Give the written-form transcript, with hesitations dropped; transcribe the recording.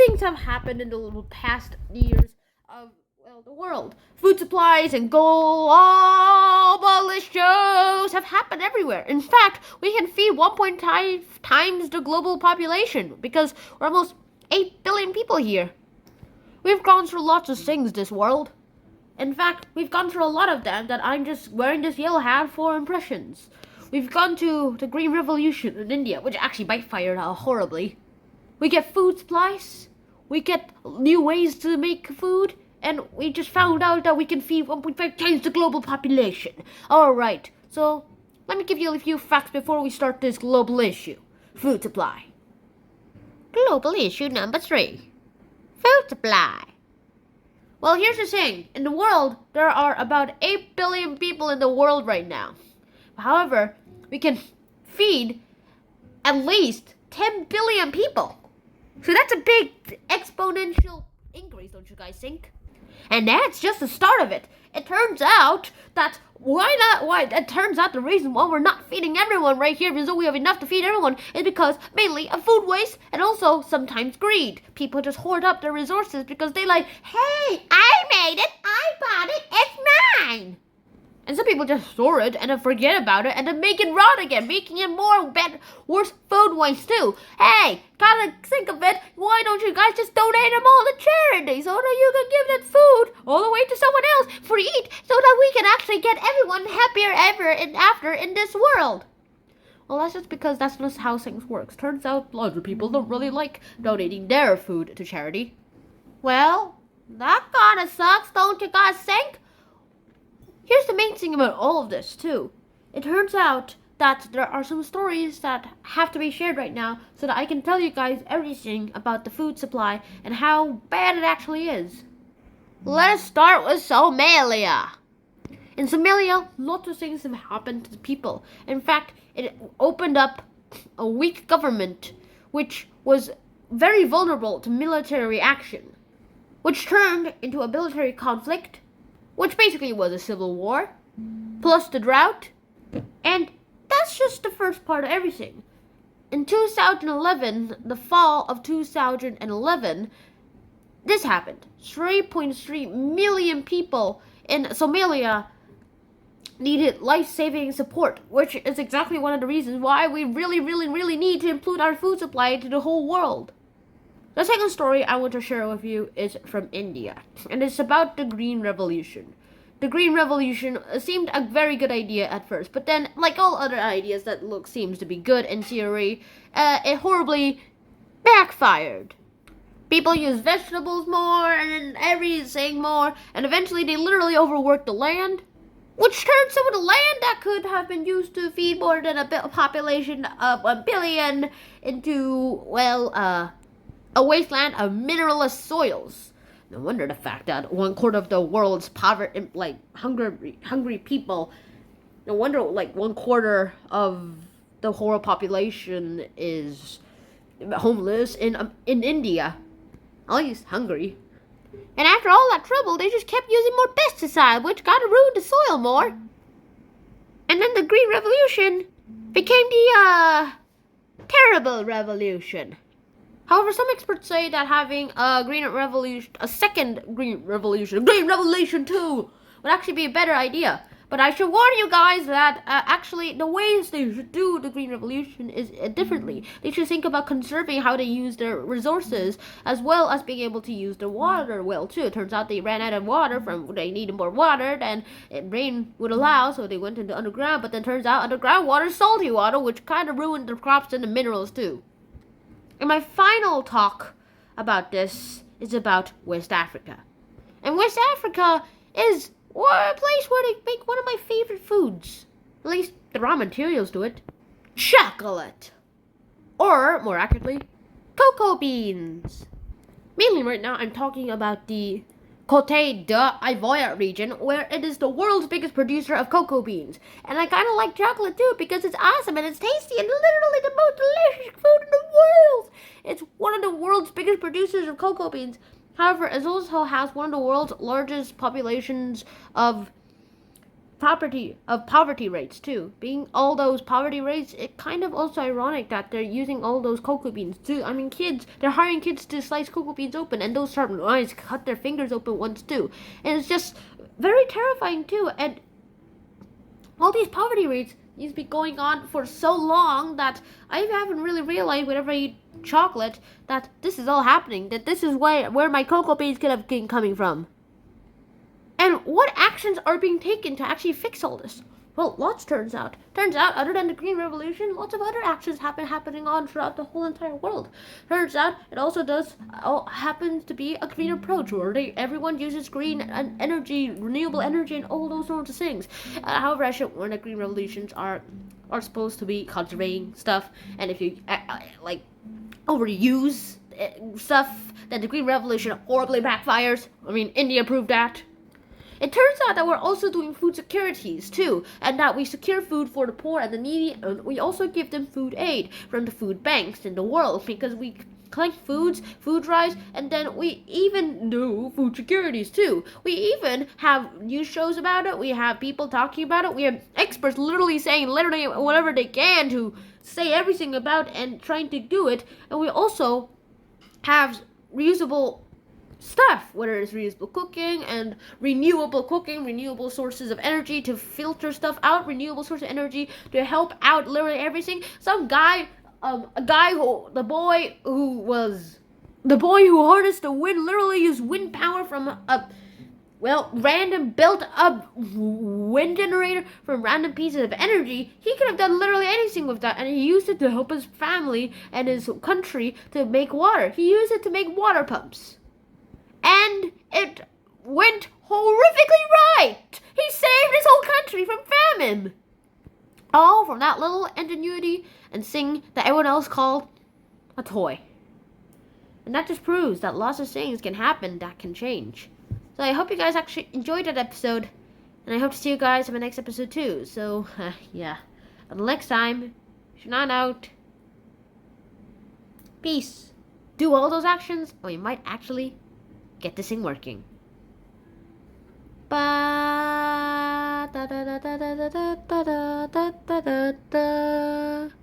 things have happened in the past years of the world. Food supplies and global issues have happened everywhere. In fact, we can feed 1.5 times the global population because we're almost 8 billion people here. We've gone through lots of things this world. In fact, we've gone through a lot of them that I'm just wearing this yellow hat for impressions. We've gone to the Green Revolution in India, which actually backfired horribly. We get food supplies, we get new ways to make food, and we just found out that we can feed 1.5 times the global population. Alright, so let me give you a few facts before we start this global issue. Food supply. Global issue number 3. Food supply. Well, here's the thing. In the world, there are about 8 billion people in the world right now. However, we can feed at least 10 billion people. So that's a big exponential increase, don't you guys think? And that's just the start of it. It turns out that it turns out the reason why we're not feeding everyone right here, because we have enough to feed everyone, is because mainly of food waste and also sometimes greed. People just hoard up their resources because they like, hey, I made it, I bought it, it's mine. And some people just store it and then forget about it and then make it rot again, making it worse food waste too. Hey, gotta think of it. Why don't you guys just donate them all to charity so that you can give that food all the way to someone else for to eat so that we can actually get everyone happier ever and after in this world? Well, that's just because that's just how things work. Turns out lots of people don't really like donating their food to charity. Well, that kinda sucks, don't you guys think? Here's the main thing about all of this, too. It turns out that there are some stories that have to be shared right now so that I can tell you guys everything about the food supply and how bad it actually is. Let's start with Somalia. In Somalia, lots of things have happened to the people. In fact, it opened up a weak government which was very vulnerable to military action, which turned into a military conflict, which basically was a civil war, plus the drought, and that's just the first part of everything. In 2011, the fall of 2011, this happened. 3.3 million people in Somalia needed life-saving support, which is exactly one of the reasons why we really need to include our food supply to the whole world. The second story I want to share with you is from India, and it's about the Green Revolution. The Green Revolution seemed a very good idea at first, but then, like all other ideas that seems to be good in theory, it horribly backfired. People use vegetables more and everything more, and eventually they literally overworked the land, which turned some of the land that could have been used to feed more than a population of 1 billion into, a wasteland of mineralous soils. No wonder the fact that 1/4 of the world's hungry people, no wonder 1/4 of the whole population is homeless in India, at least hungry. And after all that trouble, they just kept using more pesticide, which got to ruin the soil more. And then the Green Revolution became the terrible revolution. However, some experts say that having a second Green Revolution 2, would actually be a better idea. But I should warn you guys that actually the ways they should do the Green Revolution is differently. They should think about conserving how they use their resources, as well as being able to use their water well too. It turns out they ran out of water they needed more water than rain would allow, so they went into underground. But then turns out underground water is salty water, which kind of ruined the crops and the minerals too. And my final talk about this is about West Africa. And West Africa is a place where they make one of my favorite foods. At least the raw materials to it. Chocolate. Or, more accurately, cocoa beans. Mainly right now I'm talking about the Côte d'Ivoire region, where it is the world's biggest producer of cocoa beans. And I kind of like chocolate too because it's awesome and it's tasty and literally the most delicious food in the world. It's one of the world's biggest producers of cocoa beans. However, it also has one of the world's largest populations of poverty rates too. Being all those poverty rates, it kind of also ironic that they're using all those cocoa beans too. I mean, they're hiring kids to slice cocoa beans open, and those sharp knives cut their fingers open once too. And it's just very terrifying too. And all these poverty rates used to be going on for so long that I haven't really realized whenever I eat chocolate that this is all happening. That this is where my cocoa beans could have been coming from. And what actions are being taken to actually fix all this? Well, lots turns out. Turns out, other than the Green Revolution, lots of other actions happening on throughout the whole entire world. Turns out, it also happens to be a green approach where everyone uses green energy, renewable energy, and all those sorts of things. However, I should warn that Green Revolutions are supposed to be conserving stuff, and if you overuse stuff, then the Green Revolution horribly backfires. I mean, India proved that. It turns out that we're also doing food securities too, and that we secure food for the poor and the needy, and we also give them food aid from the food banks in the world, because we collect food drives, and then we even do food securities too. We even have news shows about it, we have people talking about it, we have experts saying whatever they can to say everything about and trying to do it, and we also have reusable stuff, whether it's reusable cooking and renewable sources of energy to filter stuff out, renewable source of energy to help out literally everything. Some guy, the boy who harnessed the wind, literally used wind power from a random built up wind generator from random pieces of energy. He could have done literally anything with that, and he used it to help his family and his country to make water. He used it to make water pumps. And it went horrifically right. He saved his whole country from famine. All from that little ingenuity and thing that everyone else called a toy. And that just proves that lots of things can happen that can change. So I hope you guys actually enjoyed that episode. And I hope to see you guys in my next episode too. So, yeah. Until next time, Shannon out. Peace. Do all those actions, or you might actually get this thing working. Ba da da da da da da da da da da da.